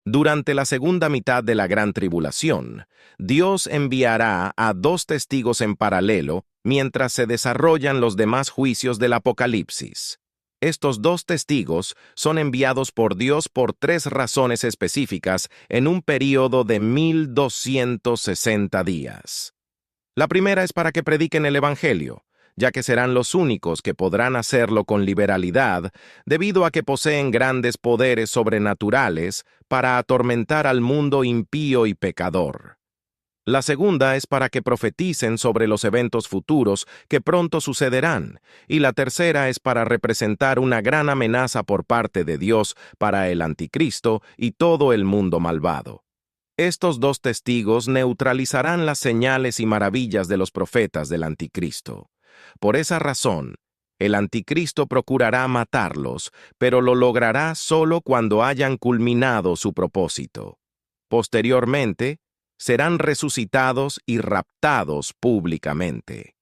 Durante la segunda mitad de la gran tribulación, Dios enviará a dos testigos en paralelo mientras se desarrollan los demás juicios del Apocalipsis. Estos dos testigos son enviados por Dios por tres razones específicas en un período de 1260 días. La primera es para que prediquen el Evangelio, ya que serán los únicos que podrán hacerlo con liberalidad, debido a que poseen grandes poderes sobrenaturales para atormentar al mundo impío y pecador. La segunda es para que profeticen sobre los eventos futuros que pronto sucederán, y la tercera es para representar una gran amenaza por parte de Dios para el anticristo y todo el mundo malvado. Estos dos testigos neutralizarán las señales y maravillas de los profetas del anticristo. Por esa razón, el anticristo procurará matarlos, pero lo logrará solo cuando hayan culminado su propósito. Posteriormente, serán resucitados y raptados públicamente.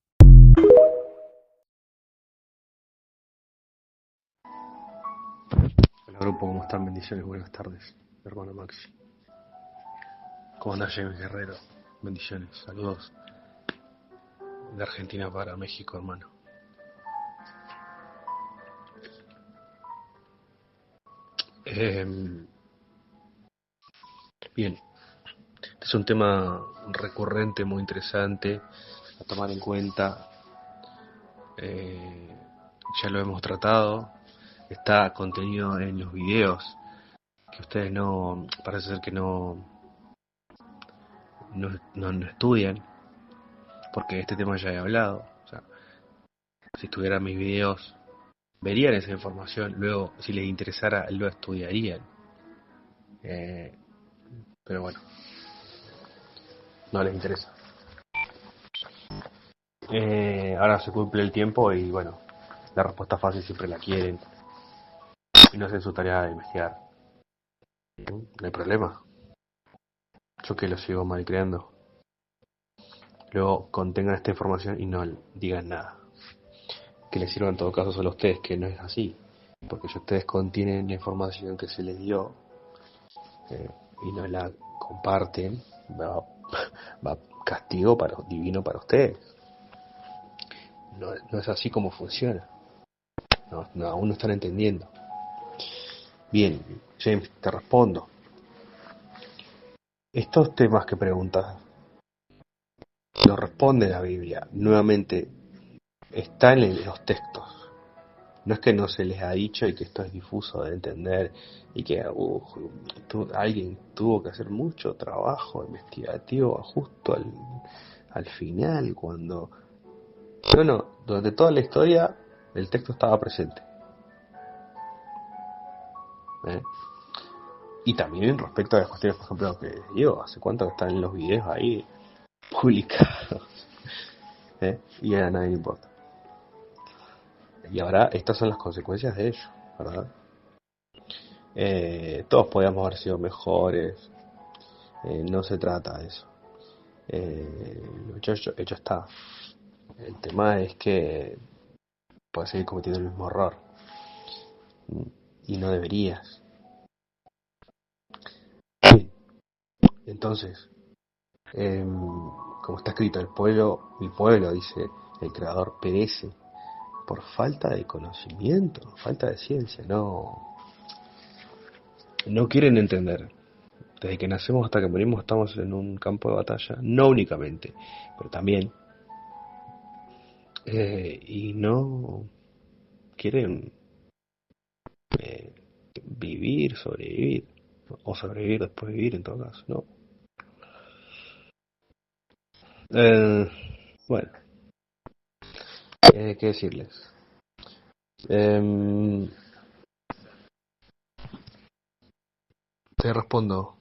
Hola grupo, ¿cómo están? Bendiciones, buenas tardes, hermano Maxi. ¿Cómo anda James Guerrero? Bendiciones, saludos de Argentina para México, hermano. Bien, este es un tema recurrente, muy interesante a tomar en cuenta. Ya lo hemos tratado, está contenido en los videos que ustedes parece ser que no estudian, porque este tema ya he hablado. O sea, si estuvieran mis videos verían esa información, luego si les interesara lo estudiarían. Pero bueno, no les interesa. Ahora se cumple el tiempo y bueno, la respuesta fácil siempre la quieren y no hacen su tarea de investigar. No hay problema. Yo que lo sigo malcriando. Luego contengan esta información y no digan nada. Que les sirva en todo caso solo a ustedes, que no es así. Porque si ustedes contienen la información que se les dio y no la comparten, va castigo divino para ustedes. No es así como funciona. Aún no están entendiendo. Bien, James, te respondo. Estos temas que preguntas los responde la Biblia. Nuevamente, están en los textos. No es que no se les ha dicho y que esto es difuso de entender y que alguien tuvo que hacer mucho trabajo investigativo justo al final, cuando... No, durante toda la historia el texto estaba presente. Y también respecto a las cuestiones, por ejemplo, que digo, ¿hace cuánto que están los videos ahí publicados? Y a nadie le importa. Y ahora estas son las consecuencias de ello, ¿verdad? Todos podíamos haber sido mejores. No se trata de eso. Lo hecho está. El tema es que puedes seguir cometiendo el mismo error. Y no deberías. Bien. Entonces, como está escrito, mi pueblo, dice el Creador, perece por falta de conocimiento, falta de ciencia. No quieren entender. Desde que nacemos hasta que morimos estamos en un campo de batalla, no únicamente, pero también. Y no quieren sobrevivir, o sobrevivir después de vivir en todo caso, ¿no? Bueno, ¿qué decirles? Te respondo,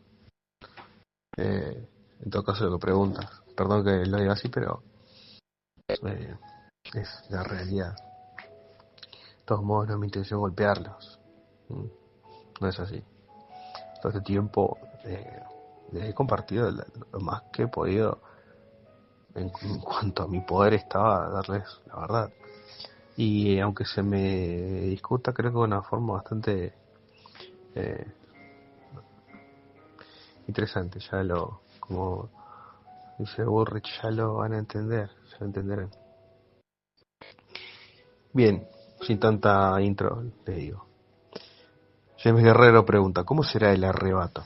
en todo caso lo que preguntas. Perdón que lo diga así, pero es la realidad. De todos modos, no es mi intención golpearlos. No es así. Todo este tiempo les he compartido lo más que he podido en cuanto a mi poder estaba, darles la verdad. Y aunque se me discuta, creo que de una forma bastante interesante, como dice Bullrich, ya lo van a entender, ya lo entenderán. Bien, sin tanta intro, les digo. James Guerrero pregunta, ¿cómo será el arrebato?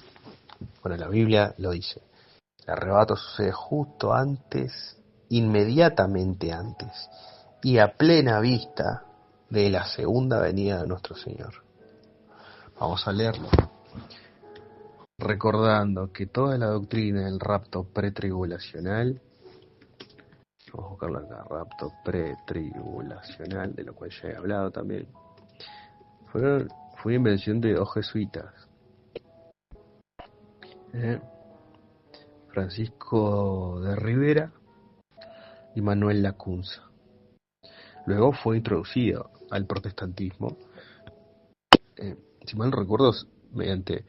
Bueno, la Biblia lo dice. El arrebato sucede justo antes, inmediatamente antes, y a plena vista de la segunda venida de nuestro Señor. Vamos a leerlo. Recordando que toda la doctrina del rapto pretribulacional, vamos a buscarlo acá, rapto pretribulacional, de lo cual ya he hablado también, fue una invención de dos jesuitas, Francisco de Rivera y Manuel Lacunza. Luego fue introducido al protestantismo, si mal no recuerdo, mediante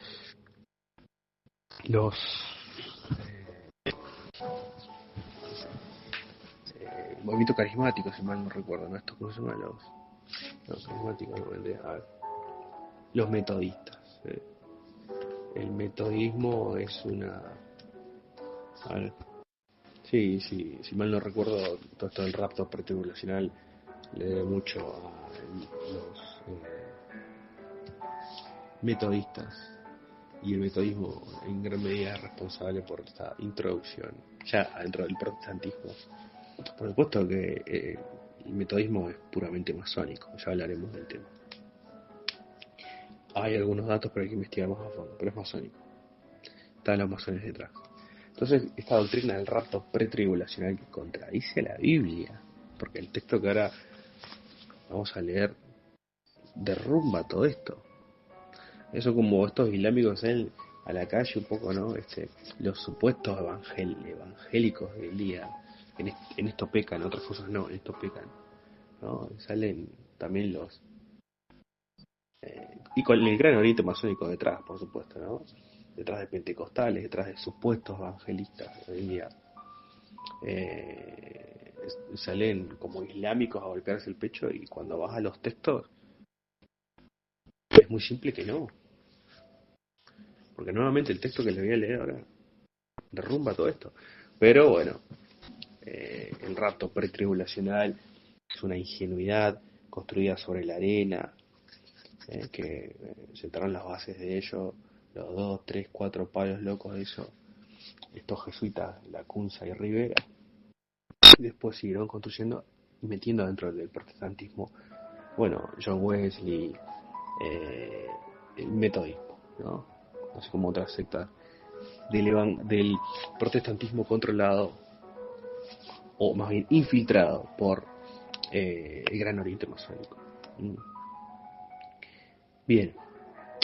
los movimientos carismáticos, si mal no recuerdo, ¿no? Estos, ¿cómo se llaman los carismáticos? Los metodistas. El metodismo es una... A ver, sí, si mal no recuerdo, todo esto del rapto pretribulacional le debe mucho a los metodistas, y el metodismo en gran medida es responsable por esta introducción ya dentro del protestantismo. Por supuesto que el metodismo es puramente masónico, ya hablaremos del tema. Hay algunos datos, pero hay que investigar más a fondo, pero es masónico. Están los masones detrás. Entonces, esta doctrina del rapto pretribulacional que contradice la Biblia, porque el texto que ahora vamos a leer derrumba todo esto. Eso como estos islámicos salen a la calle un poco, ¿no? Los supuestos evangélicos del día, en esto pecan, otras cosas no, en esto pecan, ¿no? Salen también y con el gran oriente masónico detrás, por supuesto, ¿no? Detrás de pentecostales, detrás de supuestos evangelistas del día. Salen como islámicos a golpearse el pecho, y cuando vas a los textos es muy simple que no, porque nuevamente el texto que les voy a leer ahora derrumba todo esto. Pero bueno, el rapto pretribulacional es una ingenuidad construida sobre la arena, que sentaron las bases de ello los 2, 3, 4 palos locos de eso, estos jesuitas, Lacunza y Rivera, y después siguieron construyendo y metiendo dentro del protestantismo, bueno, John Wesley, el metodismo, ¿no? Así como otras sectas del protestantismo controlado, o más bien infiltrado por el Gran Oriente Masónico. Bien,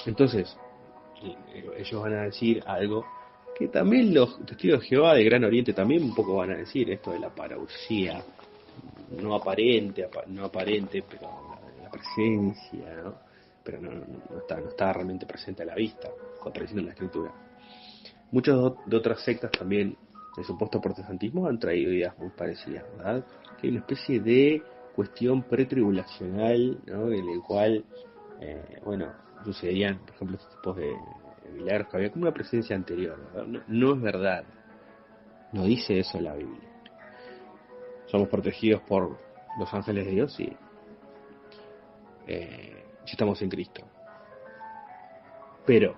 entonces ellos van a decir algo que también los testigos de Jehová del Gran Oriente también un poco van a decir, esto de la parusía, no aparente, pero la presencia, ¿no? Pero no está realmente presente a la vista, contradiciendo la escritura. Muchos de otras sectas también del supuesto protestantismo han traído ideas muy parecidas, ¿verdad? Que hay una especie de cuestión pretribulacional, ¿no? En el cual, sucederían, por ejemplo, estos tipos de milagros, que había como una presencia anterior, ¿verdad? No es verdad, no dice eso la Biblia. Somos protegidos por los ángeles de Dios, sí. Si estamos en Cristo. Pero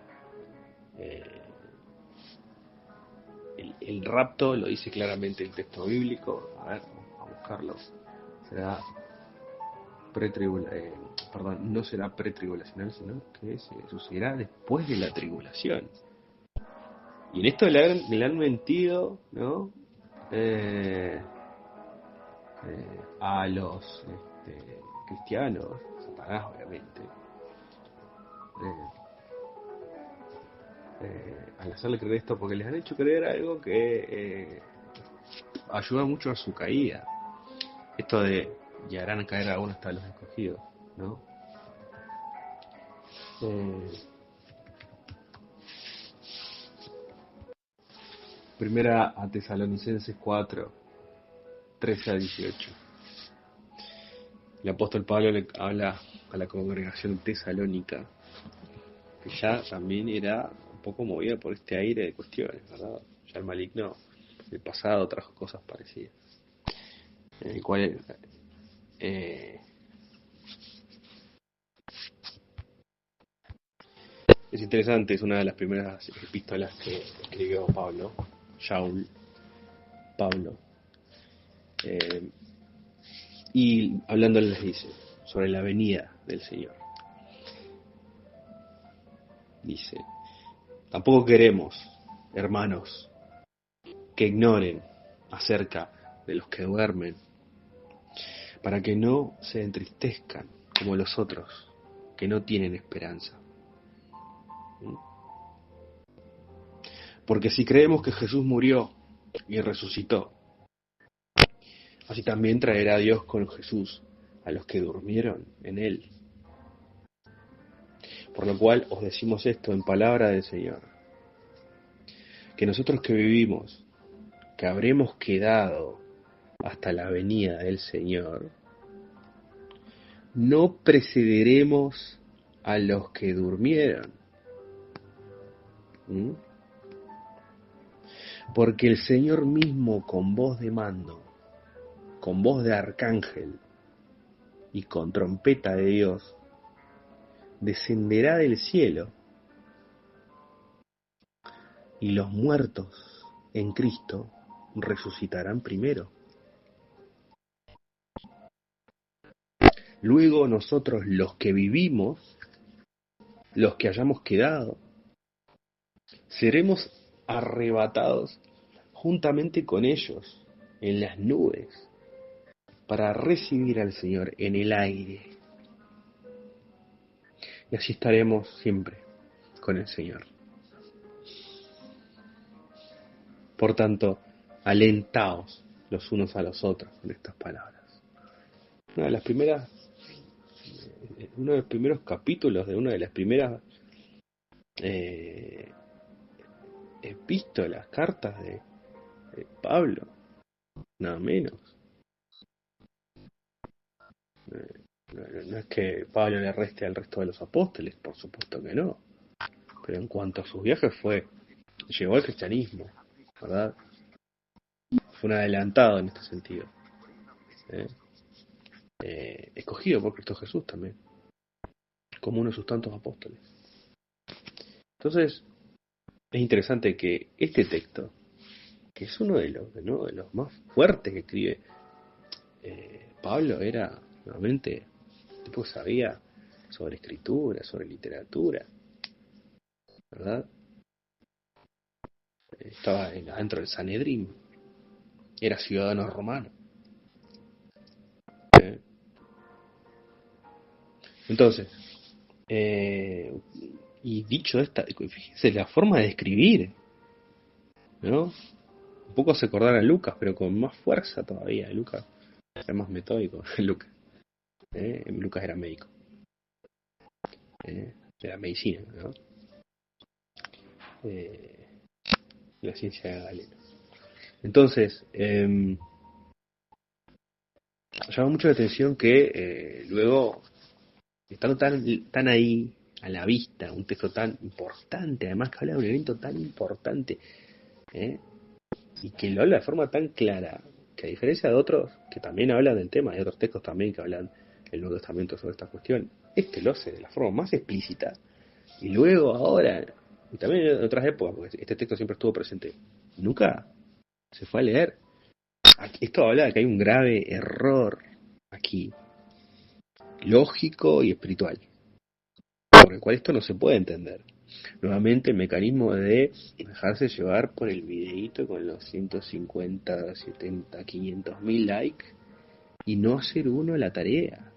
el rapto lo dice claramente el texto bíblico. A ver, vamos a buscarlo. Será no será pretribulacional, sino que sucederá después de la tribulación. Y en esto le han mentido, ¿no? A los cristianos, Satanás obviamente, al hacerle creer esto, porque les han hecho creer algo que ayuda mucho a su caída. Esto de llegarán a caer algunos hasta los escogidos, ¿no? Primera a Tesalonicenses 4, 13 a 18. El apóstol Pablo le habla a la congregación tesalónica, que ya también era poco movida por este aire de cuestiones, ¿verdad? Ya el maligno del pasado trajo cosas parecidas, en el cual es interesante, es una de las primeras epístolas que escribió Pablo, y hablando les dice sobre la venida del Señor. Dice: tampoco queremos, hermanos, que ignoren acerca de los que duermen, para que no se entristezcan como los otros, que no tienen esperanza. Porque si creemos que Jesús murió y resucitó, así también traerá Dios con Jesús a los que durmieron en él. Por lo cual os decimos esto en palabra del Señor, que nosotros que vivimos, que habremos quedado hasta la venida del Señor, no precederemos a los que durmieron. Porque el Señor mismo, con voz de mando, con voz de arcángel y con trompeta de Dios, descenderá del cielo, y los muertos en Cristo resucitarán primero. Luego nosotros, los que vivimos, los que hayamos quedado, seremos arrebatados juntamente con ellos en las nubes para recibir al Señor en el aire. Y así estaremos siempre con el Señor. Por tanto, alentaos los unos a los otros con estas palabras. Uno de los primeros capítulos de una de las primeras epístolas, cartas de Pablo, nada menos. No es que Pablo le reste al resto de los apóstoles, por supuesto que no. Pero en cuanto a sus viajes llegó al cristianismo, ¿verdad? Fue un adelantado en este sentido. Escogido por Cristo Jesús también, como uno de sus tantos apóstoles. Entonces, es interesante que este texto, que es uno de los más fuertes que escribe Pablo, era realmente un tipo que sabía sobre escritura, sobre literatura, ¿verdad? Estaba dentro del Sanedrín, era ciudadano romano. Entonces, y dicho esta, fíjense la forma de escribir, ¿no? Un poco se acordar a Lucas, pero con más fuerza todavía. Lucas era más metódico. Lucas era médico. Era medicina, ¿no? La ciencia de Galeno. Entonces, llama mucho la atención que luego, estando tan ahí, a la vista, un texto tan importante, además que habla de un evento tan importante, y que lo habla de forma tan clara, que a diferencia de otros que también hablan del tema, hay otros textos también que hablan el Nuevo Testamento sobre esta cuestión, este lo hace de la forma más explícita, y luego ahora, y también en otras épocas, porque este texto siempre estuvo presente, nunca se fue a leer. Esto habla de que hay un grave error aquí, lógico y espiritual, por el cual esto no se puede entender. Nuevamente el mecanismo de dejarse llevar por el videíto con los 150, 70, 500 mil likes y no hacer uno la tarea.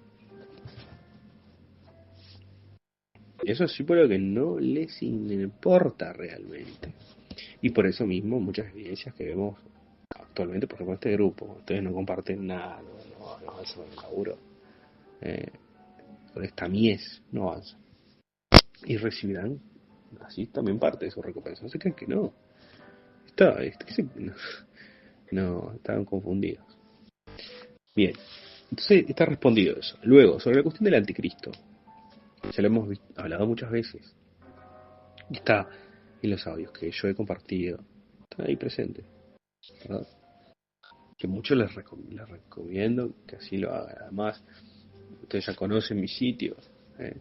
Eso sí, por lo que no les importa realmente. Y por eso mismo muchas evidencias que vemos actualmente, por ejemplo, este grupo, ustedes no comparten nada, no avanzan con el laburo, con esta mies no avanzan. Y recibirán así también parte de su recompensa. No se creen que no. No, estaban confundidos. Bien, entonces está respondido eso. Luego, sobre la cuestión del anticristo, ya lo hemos hablado muchas veces. Está y los audios que yo he compartido están ahí presentes, ¿verdad? Que muchos les recomiendo que así lo hagan. Además, ustedes ya conocen mi sitio. ¿eh?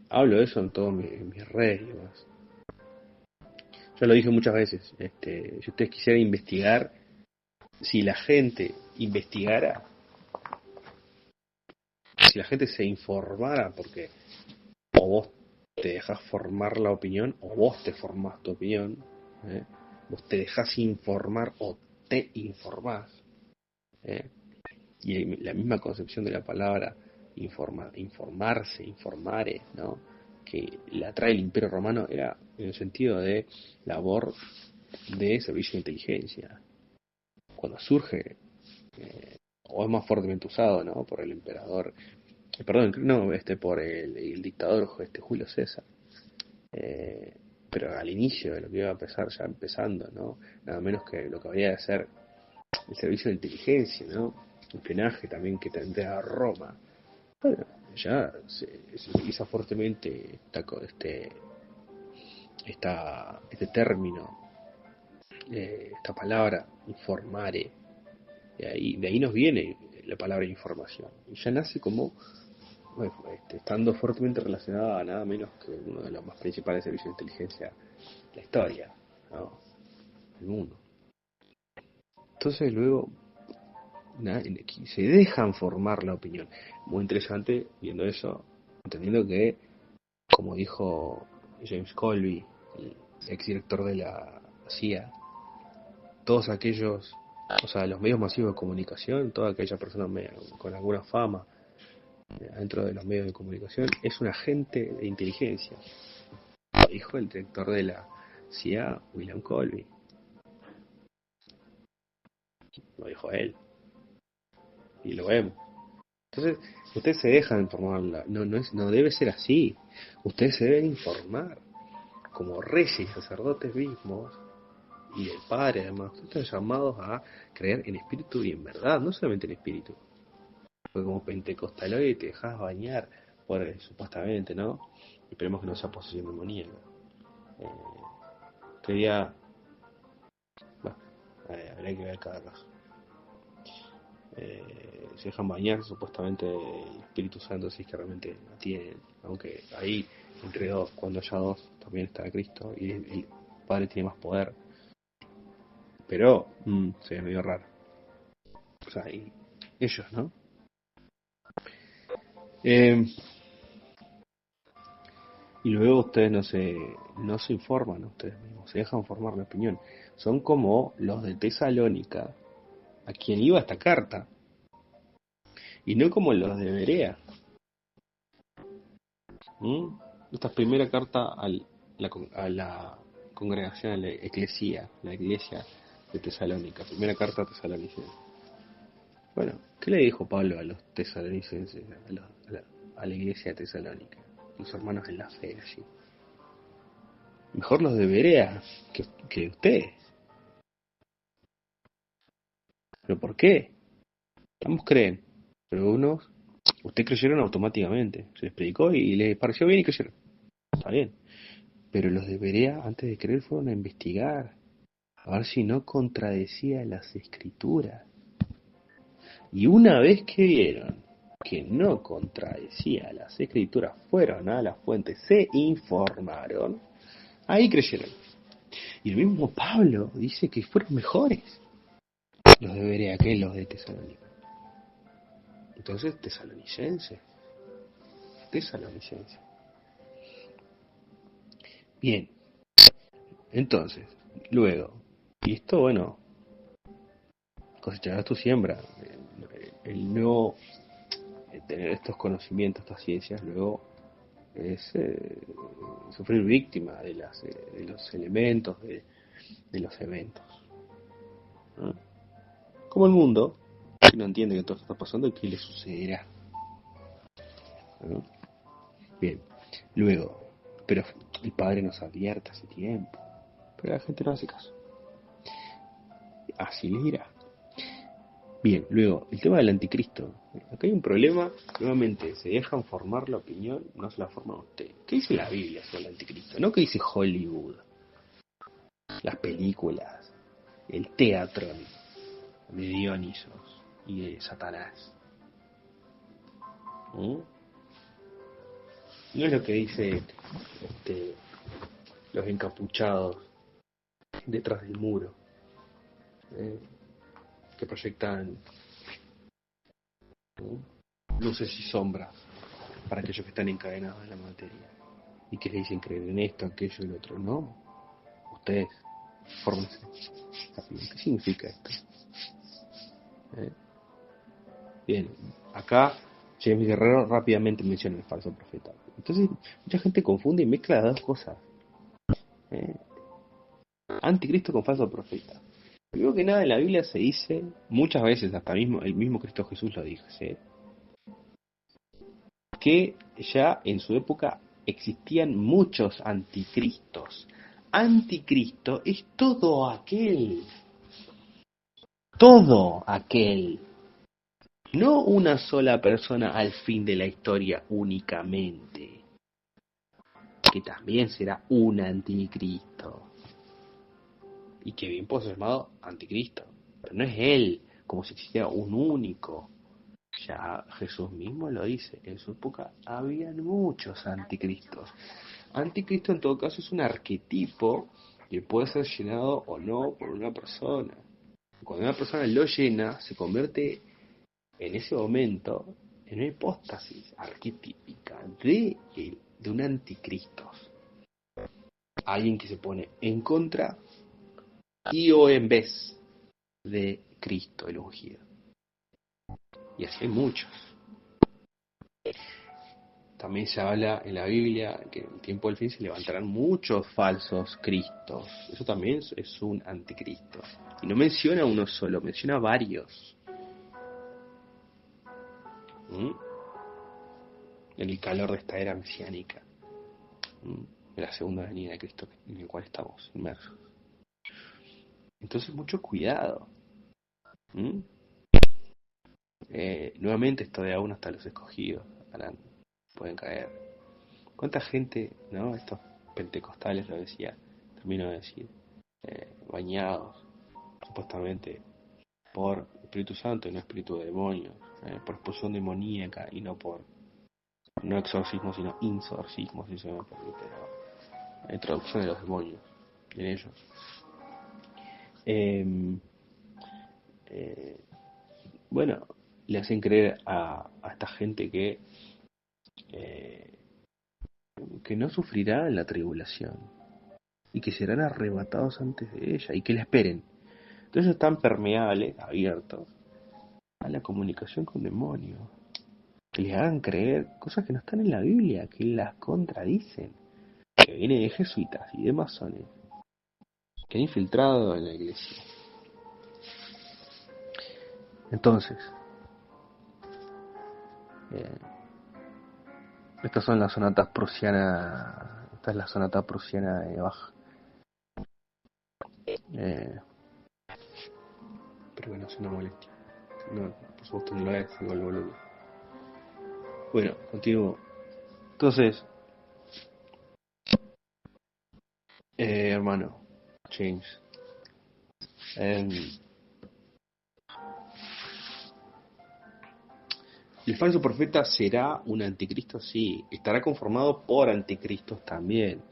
Hablo de eso en todas mis redes y demás. Yo lo dije muchas veces. Si ustedes quisieran investigar, si la gente investigara, si la gente se informara, porque o vos te dejas formar la opinión o vos te formás tu opinión, ¿eh? Vos te dejas informar o te informás, ¿eh? Y la misma concepción de la palabra informarse, informare, ¿no? Que la trae el Imperio Romano era en el sentido de labor de servicio de inteligencia. Cuando surge, o es más fuertemente usado, ¿no? Por el emperador, perdón, no, por el dictador Julio César. Pero al inicio de lo que iba a empezar, ya empezando, ¿no? Nada menos que lo que habría de ser el servicio de inteligencia, ¿no? Espionaje también que tendría a Roma. Bueno, ya se utiliza fuertemente este término, esta palabra, informare. De ahí nos viene la palabra información. Y ya nace como, bueno, estando fuertemente relacionada a nada menos que uno de los más principales servicios de inteligencia de la historia, ¿no? Del mundo. Entonces luego se dejan formar la opinión. Muy interesante viendo eso, entendiendo que, como dijo James Colby, el exdirector de la CIA, todos aquellos, o sea, los medios masivos de comunicación, toda aquella persona con alguna fama dentro de los medios de comunicación, es un agente de inteligencia, dijo el director de la CIA, William Colby. Lo dijo él. Y lo vemos. Entonces, ustedes se dejan informar, no debe ser así. Ustedes se deben informar como reyes y sacerdotes mismos y el Padre, además. Ustedes están llamados a creer en espíritu y en verdad, no solamente en espíritu. Porque como pentecostaloide te dejas bañar supuestamente, ¿no? Esperemos que no sea posesión demoníaca. Quería, bueno, habría que ver cada caso. Se dejan bañar supuestamente el Espíritu Santo, si es que realmente la tienen, aunque ahí entre dos, cuando haya dos, también está Cristo y el Padre tiene más poder, pero se ve medio raro. O sea, y ellos, ¿no? Y luego ustedes no se informan ustedes mismos, se dejan formar la opinión. Son como los de Tesalónica, a quien iba esta carta, y no como los de Berea. Esta primera carta a la congregación, a la iglesia de Tesalónica, primera carta a Tesalonicenses. Bueno, ¿qué le dijo Pablo a los tesalonicenses, a la iglesia de Tesalónica, los hermanos en la fe allí? Mejor los de Berea que ustedes. ¿Pero por qué? Ambos creen, pero ustedes creyeron automáticamente, se les predicó y les pareció bien y creyeron. Está bien. Pero los de Berea, antes de creer, fueron a investigar, a ver si no contradecía las escrituras. Y una vez que vieron que no contradecía las escrituras, fueron a la fuente, se informaron, ahí creyeron. Y el mismo Pablo dice que fueron mejores los de Berea que los de Tesalónica. Entonces, tesalonicense. Bien, entonces, luego, y esto, bueno, cosecharás tu siembra. El nuevo tener estos conocimientos, estas ciencias, luego es sufrir víctima de los elementos, de los eventos, ¿no? Como el mundo, que no entiende que todo esto está pasando y qué le sucederá, ¿no? Bien, luego, pero el Padre nos advierte hace tiempo, pero la gente no hace caso. Así les dirá. Bien, luego, el tema del anticristo. Acá hay un problema, nuevamente, se dejan formar la opinión, no se la forman ustedes. ¿Qué dice la Biblia sobre el anticristo? No qué dice Hollywood, las películas, el teatro de Dionisos y de Satanás. ¿Mm? No es lo que dice los encapuchados detrás del muro, que proyectan luces y sombras para aquellos que están encadenados en la materia y que le dicen creer en esto, aquello y lo otro. No, ustedes, fórmense. ¿Qué significa esto? Bien, acá James Guerrero rápidamente menciona el falso profeta. Entonces, mucha gente confunde y mezcla las dos cosas. Anticristo con falso profeta. Primero que nada, en la Biblia se dice, muchas veces, hasta el mismo Cristo Jesús lo dice, que ya en su época existían muchos anticristos. Anticristo es todo aquel, no una sola persona al fin de la historia únicamente, que también será un anticristo, y que bien puede ser llamado anticristo, pero no es él, como si existiera un único. Ya Jesús mismo lo dice, en su época habían muchos anticristos. Anticristo en todo caso es un arquetipo que puede ser llenado o no por una persona. Cuando una persona lo llena, se convierte en ese momento en una hipóstasis arquetípica de un anticristo. Alguien que se pone en contra y o en vez de Cristo el ungido. Y así hay muchos. También se habla en la Biblia que en el tiempo del fin se levantarán muchos falsos cristos. Eso también es un anticristo. Y no menciona uno solo, menciona varios. En el calor de esta era mesiánica. De la segunda venida de Cristo en el cual estamos inmersos. Entonces mucho cuidado. Nuevamente esto de aún hasta los escogidos pueden caer. ¿Cuánta gente, no? Estos pentecostales lo decía, termino de decir, bañados supuestamente por Espíritu Santo y no Espíritu de demonios, por expulsión demoníaca y no por no exorcismo sino insorcismo, si se me permite la introducción de los demonios en ellos. Bueno, le hacen creer a esta gente que no sufrirá en la tribulación y que serán arrebatados antes de ella y que la esperen. Entonces están permeables, abiertos a la comunicación con demonios, que les hagan creer cosas que no están en la Biblia, que las contradicen, que viene de jesuitas y de masones, que han infiltrado en la iglesia. Entonces, estas son las sonatas prusianas, esta es la sonata prusiana de Bach. Pero bueno, es una molestia. No, por supuesto no lo es, igual boludo. Bueno, continúo. Entonces, hermano, James, ¿el falso profeta será un anticristo? Sí. ¿Estará conformado por anticristos también?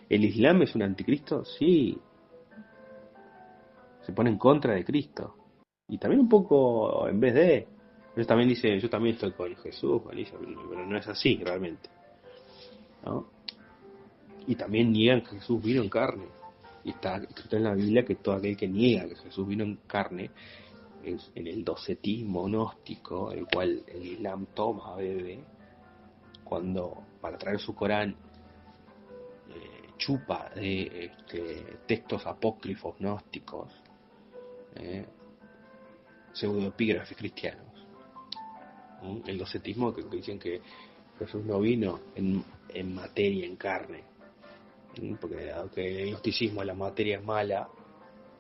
¿El Islam es un anticristo? Sí. Se pone en contra de Cristo. Y también un poco en vez de... Ellos también dicen, yo también estoy con Jesús, con Isa, pero no es así realmente, ¿no? Y también niegan que Jesús vino en carne. Y está escrito en la Biblia que todo aquel que niega que Jesús vino en carne, en el docetismo gnóstico, el cual el Islam toma, bebe, cuando para traer su Corán chupa de textos apócrifos gnósticos, pseudoepígrafes cristianos. El docetismo que dicen que Jesús no vino en materia, en carne, porque aunque el gnosticismo la materia es mala,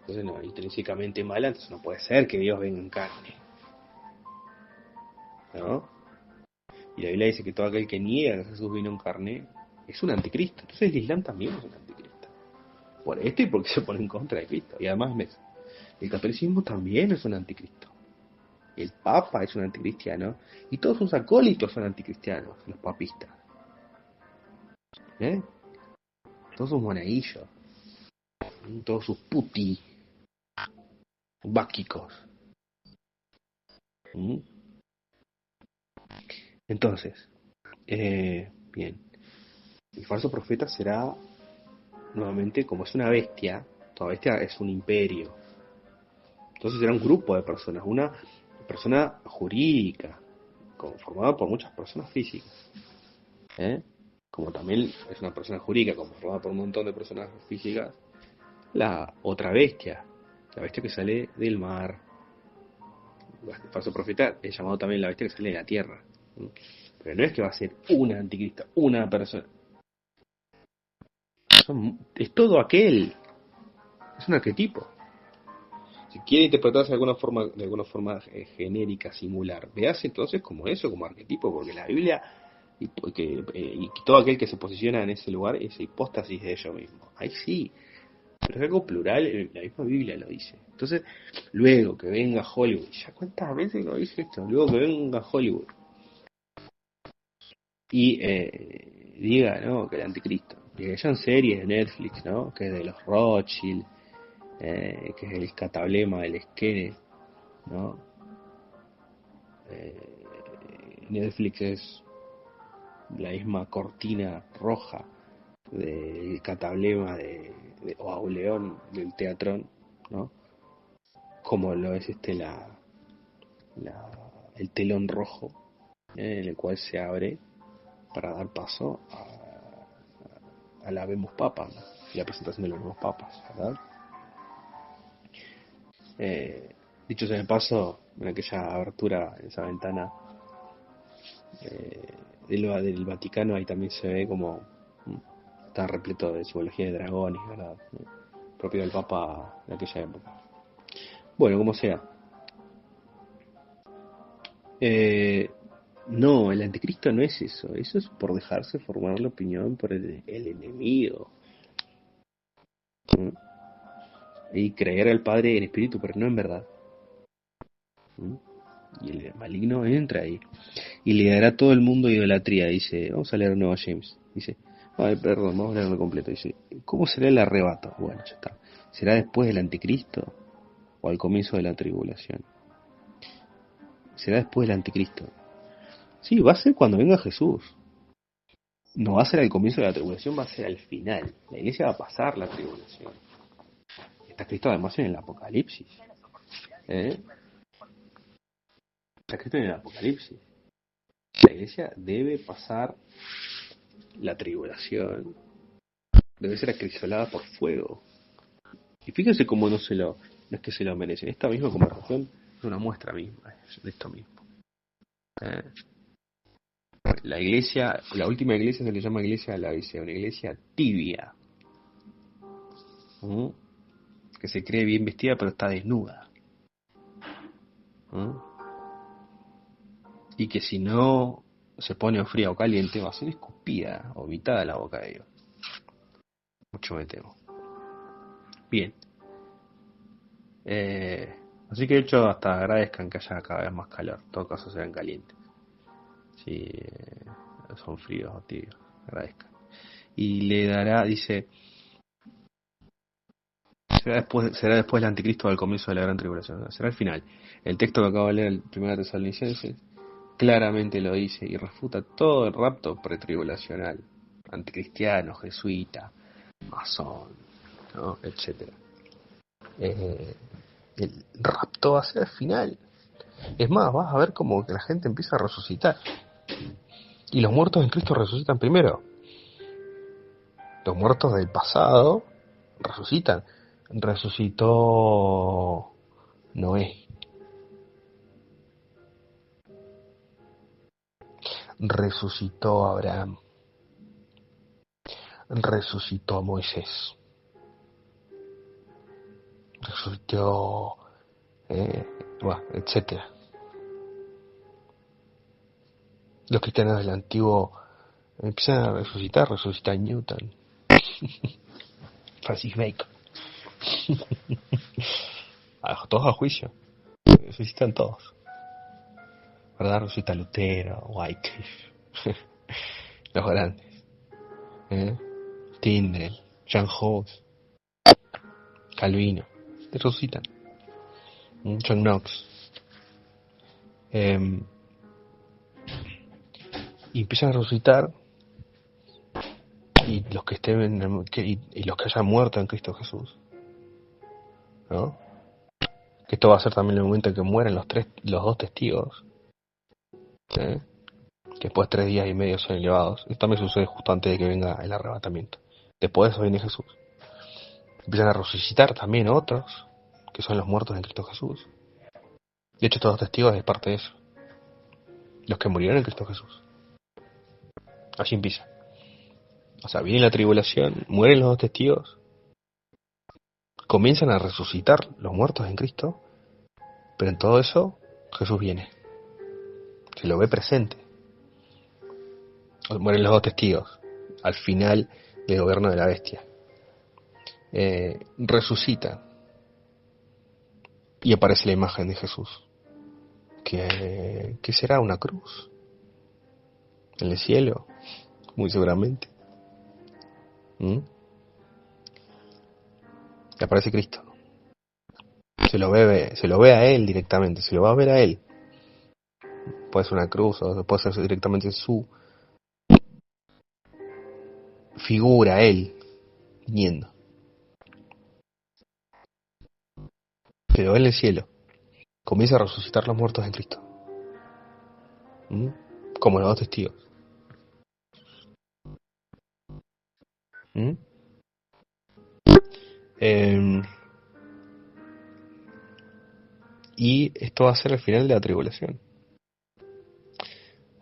Entonces no, intrínsecamente mala, entonces no puede ser que Dios venga en carne, ¿no? Y la Biblia dice que todo aquel que niega que Jesús vino en carne es un anticristo. Entonces el Islam también es un anticristo. Por esto y porque se pone en contra de Cristo. Y además el catolicismo también es un anticristo. El Papa es un anticristiano. Y todos sus acólitos son anticristianos, los papistas. ¿Eh? Todos sus monaguillos. Todos sus puti. Báquicos. ¿Mm? Entonces, bien. El falso profeta será, nuevamente, como es una bestia, toda bestia es un imperio. Entonces será un grupo de personas, una persona jurídica, conformada por muchas personas físicas. Como también es una persona jurídica conformada por un montón de personas físicas, la otra bestia, la bestia que sale del mar. El falso profeta es llamado también la bestia que sale de la tierra. Pero no es que va a ser un anticristo, una persona. Es todo aquel. Es un arquetipo. Si quiere interpretarse de alguna forma genérica, singular, véase entonces como eso, como arquetipo, porque la Biblia y todo aquel que se posiciona en ese lugar es hipóstasis de ello mismo. Ahí sí, pero es algo plural, la misma Biblia lo dice. Entonces, luego que venga Hollywood, ya cuántas veces lo dice esto, luego que venga Hollywood y diga, ¿no?, que el anticristo, que hayan series de Netflix, ¿no?, que es de los Rothschild, que es el catablema del esquene, ¿no? Netflix es la misma cortina roja del catablema o auleón del teatrón, ¿no? Como lo es el telón rojo, en el cual se abre para dar paso a la Vemos Papa, ¿no? Y la presentación de los nuevos papas, ¿verdad? Dicho sea de paso, en aquella abertura, en esa ventana del Vaticano, ahí también se ve como está repleto de simbología de dragones, ¿verdad? Propio del Papa de aquella época. Bueno, como sea. No, el anticristo no es eso. Eso es por dejarse formar la opinión por el enemigo. ¿Mm? Y creer al Padre en espíritu, pero no en verdad. ¿Mm? Y el maligno entra ahí. Y le dará a todo el mundo idolatría. Dice, vamos a leer Nuevo James. Dice, perdón, vamos a leerlo completo. Dice, ¿cómo será el arrebato? Bueno, ya está. ¿Será después del anticristo o al comienzo de la tribulación? Será después del anticristo. Sí, va a ser cuando venga Jesús. No va a ser al comienzo de la tribulación, va a ser al final. La iglesia va a pasar la tribulación. Está escrito además en el Apocalipsis. Está escrito en el Apocalipsis. La iglesia debe pasar la tribulación. Debe ser acrisolada por fuego. Y fíjense cómo no es que se lo merecen. Esta misma conversación es una muestra misma de esto mismo. La iglesia, la última iglesia se le llama iglesia de la Odisea, una iglesia tibia, que se cree bien vestida pero está desnuda, y que si no se pone fría o caliente va a ser escupida o vomitada de la boca de Dios. Mucho me temo. Bien. Así que de hecho hasta agradezcan que haya cada vez más calor, en todo caso sean calientes. Si son fríos o tibios, agradezcan. Y le dará, dice, será después el anticristo al comienzo de la gran tribulación, será el final. El texto que acabo de leer, el 1 Tesalonicenses, claramente lo dice y refuta todo el rapto pretribulacional, anticristiano, jesuita, masón, ¿no?, etcétera. El rapto va a ser el final. Es más, vas a ver como que la gente empieza a resucitar. Y los muertos en Cristo resucitan primero. Los muertos del pasado resucitan. Resucitó Noé. Resucitó Abraham. Resucitó Moisés. resucitó, etcétera. Los cristianos del antiguo empiezan a resucita Newton, Francis Bacon, todos a juicio, resucitan todos, ¿verdad? Resucita Lutero, Wycliffe, los grandes, Tyndale, Jan Hus, Calvino, resucitan, John Knox, y empiezan a resucitar, y los que estén y los que hayan muerto en Cristo Jesús, ¿no? Que esto va a ser también el momento en que mueren los dos testigos, que después 3 días y medio son elevados. Esto también sucede justo antes de que venga el arrebatamiento. Después de eso viene Jesús. Empiezan a resucitar también otros, que son los muertos en Cristo Jesús. De hecho, estos 2 testigos es parte de eso. Los que murieron en Cristo Jesús. Así empieza. O sea, viene la tribulación, mueren los 2 testigos, comienzan a resucitar los muertos en Cristo, pero en todo eso Jesús viene. Se lo ve presente. Mueren los 2 testigos al final del gobierno de la bestia. Resucitan y aparece la imagen de Jesús. ¿Qué será? ¿Una cruz? ¿En el cielo? Muy seguramente. Y aparece Cristo. Se lo ve a Él directamente, se lo va a ver a Él. Puede ser una cruz o puede ser directamente su figura, Él viniendo. Se lo ve en el cielo. Comienza a resucitar los muertos en Cristo. Como los 2 testigos. Y esto va a ser el final de la tribulación.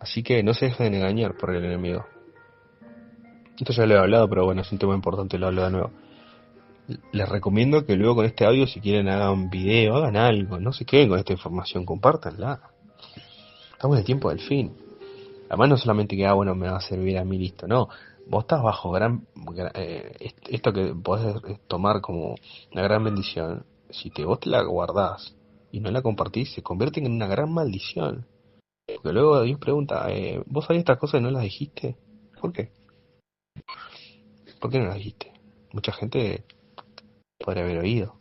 Así que no se dejen engañar por el enemigo. Esto ya lo he hablado, pero bueno, es un tema importante, lo hablo de nuevo. Les recomiendo que luego con este audio, si quieren, hagan un video, hagan algo, no se queden con esta información, compártanla. Estamos en el tiempo del fin. Además, no solamente que, bueno, me va a servir a mí, listo, no. Vos estás bajo esto que podés tomar como una gran bendición. Si vos te la guardás y no la compartís, se convierte en una gran maldición. Porque luego Dios pregunta, ¿vos sabías estas cosas y no las dijiste? ¿Por qué? ¿Por qué no las dijiste? Mucha gente podría haber oído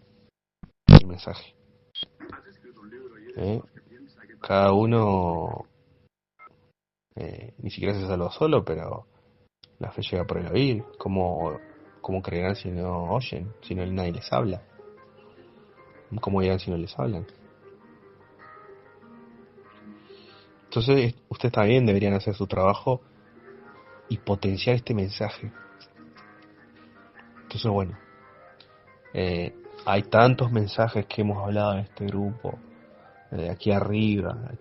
el mensaje. Cada uno ni siquiera se salva solo, pero la fe llega por el oír. ¿Cómo creerán si no oyen? Si no nadie les habla. ¿Cómo irán si no les hablan? Entonces ustedes también deberían hacer su trabajo y potenciar este mensaje. Entonces bueno, hay tantos mensajes que hemos hablado en este grupo, de aquí arriba,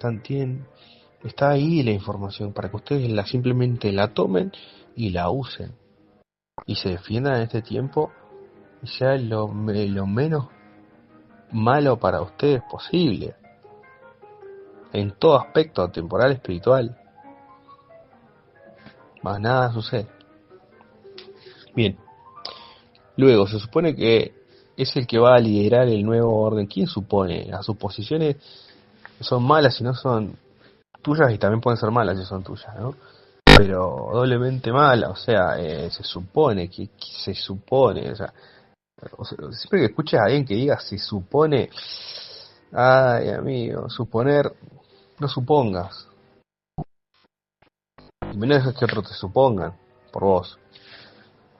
está ahí la información para que ustedes simplemente la tomen y la usen y se defiendan en este tiempo y sea lo menos malo para ustedes posible en todo aspecto, temporal, espiritual. Más nada sucede. Bien, luego se supone que es el que va a liderar el nuevo orden. ¿Quién supone? Las suposiciones son malas y no son tuyas, y también pueden ser malas si son tuyas, ¿no? Pero doblemente malas, o sea, se supone, o sea, siempre que escuches a alguien que diga se supone, ay amigo, suponer, no supongas, y menos que otros te supongan por vos.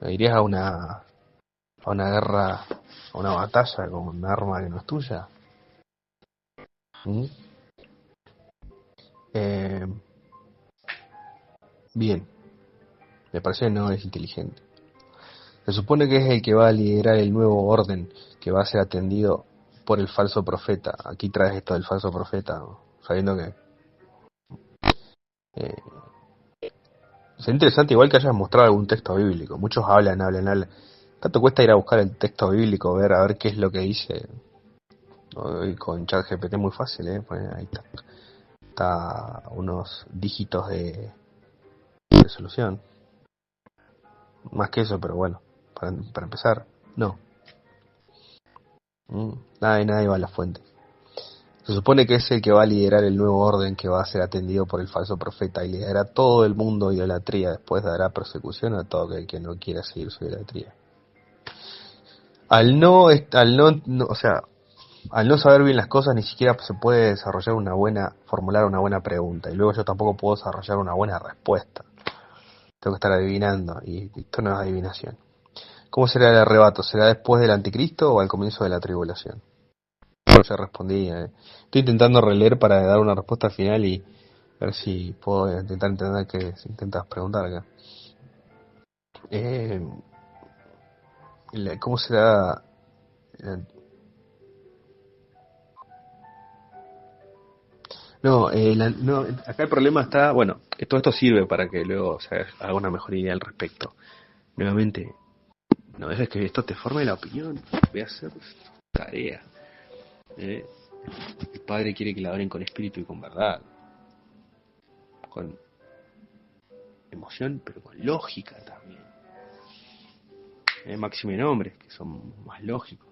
Irías a una guerra, a una batalla con un arma que no es tuya. Bien, me parece que no es inteligente. Se supone que es el que va a liderar el nuevo orden que va a ser atendido por el falso profeta. Aquí traes esto del falso profeta, ¿no? Sabiendo que es interesante igual que hayas mostrado algún texto bíblico. Muchos hablan. ¿Tanto cuesta ir a buscar el texto bíblico, a ver qué es lo que dice? Hoy con ChatGPT es muy fácil, ahí está. Está unos dígitos de solución. Más que eso, pero bueno, para empezar, no. Nadie va a la fuente. Se supone que es el que va a liderar el nuevo orden que va a ser atendido por el falso profeta y liderará todo el mundo idolatría. Después dará persecución a todo aquel que no quiera seguir su idolatría. O sea, al no saber bien las cosas ni siquiera se puede formular una buena pregunta. Y luego yo tampoco puedo desarrollar una buena respuesta. Tengo que estar adivinando y esto no es adivinación. ¿Cómo será el arrebato? ¿Será después del anticristo o al comienzo de la tribulación? Yo ya respondí. Estoy intentando releer para dar una respuesta final y ver si puedo intentar entender qué intentas preguntar acá. Eh, ¿Cómo será? No, acá el problema está, bueno, todo esto sirve para que luego se haga una mejor idea al respecto. Nuevamente, no dejes que esto te forme la opinión, voy a hacer tarea. El Padre quiere que la adoren con espíritu y con verdad, con emoción, pero con lógica también. Máximo en hombres, que son más lógicos.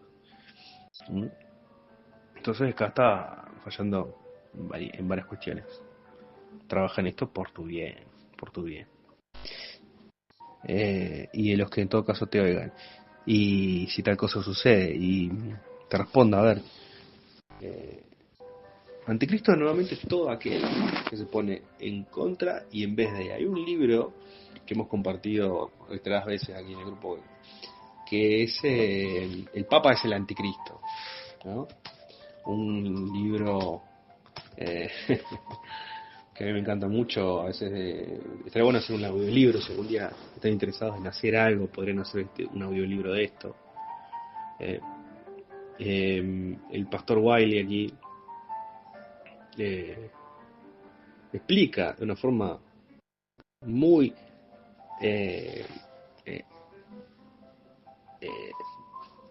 Entonces acá está fallando en varias cuestiones. Trabaja en esto por tu bien, por tu bien. Y de los que en todo caso te oigan. Y si tal cosa sucede y te responda, a ver, anticristo nuevamente es todo aquel que se pone en contra y en vez de. Hay un libro que hemos compartido reiteradas veces aquí en el grupo, que es el Papa es el anticristo, ¿no? Un libro que a mí me encanta mucho. A veces estaría bueno hacer un audiolibro. Si algún día están interesados en hacer algo, podrían hacer un audiolibro de esto. El pastor Wiley aquí explica de una forma muy eh,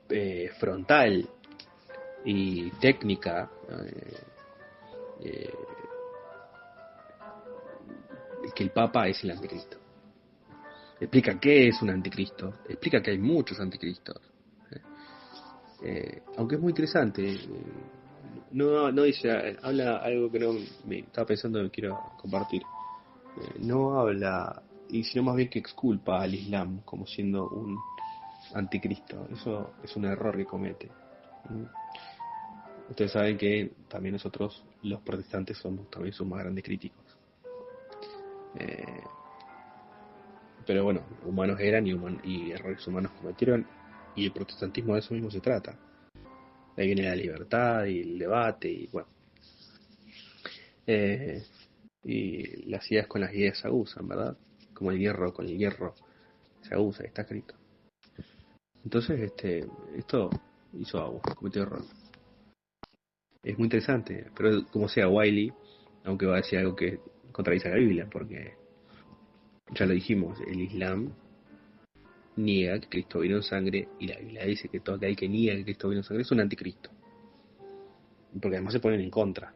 eh, frontal y técnica eh, que el Papa es el anticristo. Explica qué es un anticristo, explica que hay muchos anticristos. Aunque es muy interesante, no dice, habla algo que no me estaba pensando que quiero compartir. No habla, y sino más bien que exculpa al Islam como siendo un anticristo. Eso es un error que comete. Ustedes saben que también nosotros, los protestantes, también somos más grandes críticos. Pero bueno, humanos eran y errores humanos cometieron, y el protestantismo de eso mismo se trata. Ahí viene la libertad y el debate y bueno. Y las ideas con las ideas se abusan, ¿verdad? Como el hierro con el hierro se abusa, está escrito. Entonces, esto hizo agua, cometió error. Es muy interesante, pero como sea, Wiley, aunque va a decir algo que contradice a la Biblia, porque ya lo dijimos, el Islam niega que Cristo vino en sangre y la Biblia dice que todo aquel que niega que Cristo vino en sangre es un anticristo. Porque además se ponen en contra.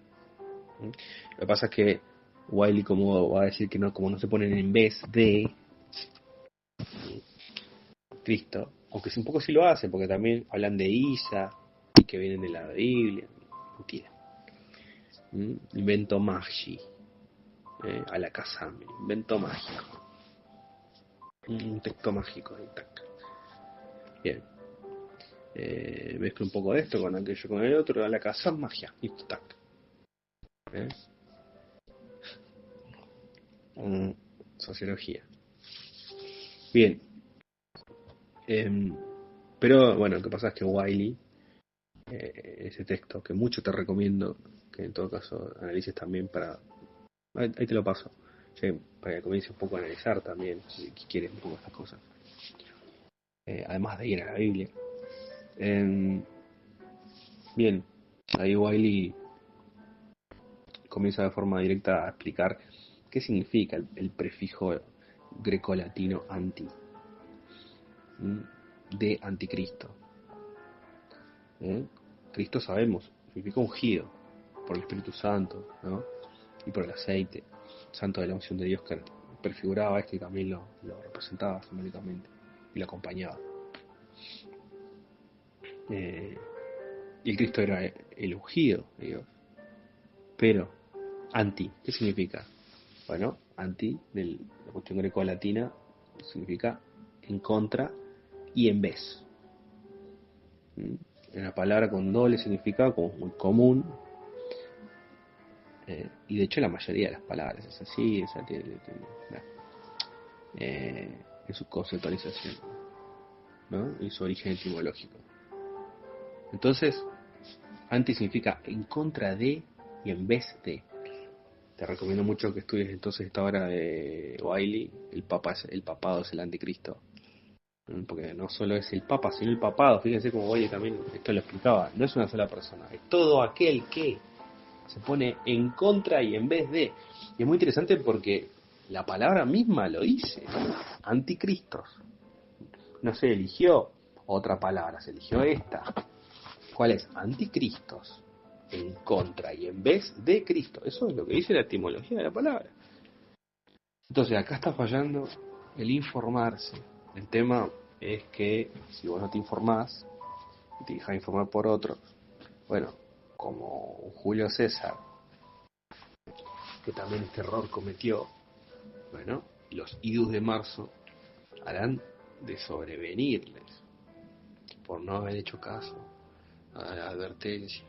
Lo que pasa es que Wiley, como va a decir que no, como no se ponen en vez de Cristo, aunque un poco sí lo hace, porque también hablan de Isa y que vienen de la Biblia. Mentira. Invento magi. A la casa, invento mágico. Un texto mágico. Tac. Bien. Mezclo un poco de esto con aquello con el otro, a la casa magia. Listo, tac. Sociología. Bien. Pero bueno, lo que pasa es que Wiley, ese texto que mucho te recomiendo, que en todo caso analices también ahí te lo paso, ¿sí? Para que comiences un poco a analizar también, si quieres un poco estas cosas. Además de ir a la Biblia. Bien, ahí Wiley comienza de forma directa a explicar qué significa el prefijo grecolatino anti. de anticristo. Cristo, sabemos, significa ungido por el Espíritu Santo, ¿no? Y por el aceite santo de la unción de Dios, que prefiguraba esto y también lo representaba simbólicamente y lo acompañaba. Y el Cristo era el ungido de Dios. Pero, anti, ¿qué significa? Bueno, anti, de la cuestión greco-latina, significa en contra y en vez. Es una palabra con doble significado, como muy común, y de hecho la mayoría de las palabras es así, en su conceptualización, ¿no? Y su origen etimológico. Entonces, anti significa en contra de y en vez de. Te recomiendo mucho que estudies entonces esta obra de Wiley, el papado es el anticristo. Porque no solo es el papa, sino el papado. Fíjense como Wiley también esto lo explicaba. No es una sola persona, es todo aquel que se pone en contra y en vez de. Y es muy interesante porque la palabra misma lo dice, anticristos. No se eligió otra palabra, se eligió esta. ¿Cuál es? Anticristos. En contra y en vez de Cristo. Eso es lo que dice la etimología de la palabra. Entonces acá está fallando el informarse. El tema es que si vos no te informás y te dejas informar por otros, bueno, como Julio César, que también este error cometió, bueno, los idus de marzo harán de sobrevenirles por no haber hecho caso a la advertencia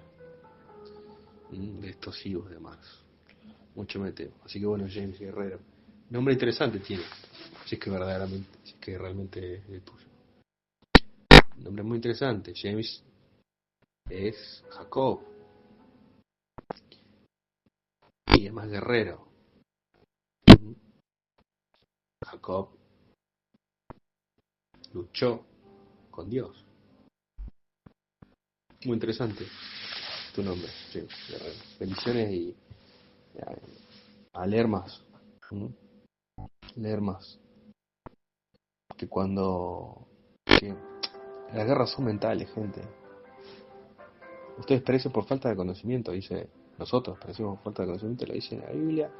de estos idus de marzo. Mucho me temo. Así que bueno, James Guerrero, nombre interesante tiene, si es que verdaderamente, si es que realmente es el tuyo. Nombre muy interesante. James es Jacob y es más guerrero. Jacob luchó con Dios. Muy interesante tu nombre, James Guerrero. Bendiciones y a leer más. Leer más. Que cuando... Que las guerras son mentales, gente. Ustedes perecen por falta de conocimiento, dice. Nosotros perecemos por falta de conocimiento, lo dice la Biblia.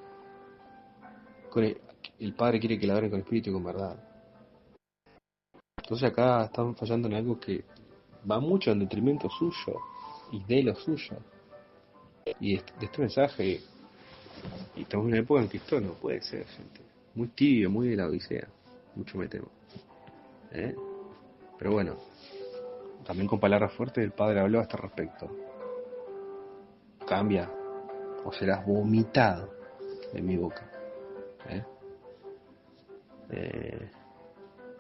El Padre quiere que la adoren con espíritu y con verdad. Entonces acá están fallando en algo que va mucho en detrimento suyo y de lo suyo. Y de este mensaje, y estamos en una época en que esto no puede ser, gente. Muy tibio, muy de la odisea. Mucho me temo. Pero bueno, también con palabras fuertes el Padre habló a este respecto. Cambia o serás vomitado de mi boca.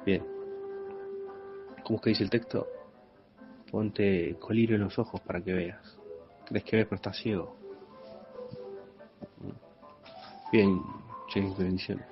Bien. ¿Cómo es que dice el texto? Ponte colirio en los ojos para que veas. Crees que ves pero estás ciego. Bien, James, bendiciones.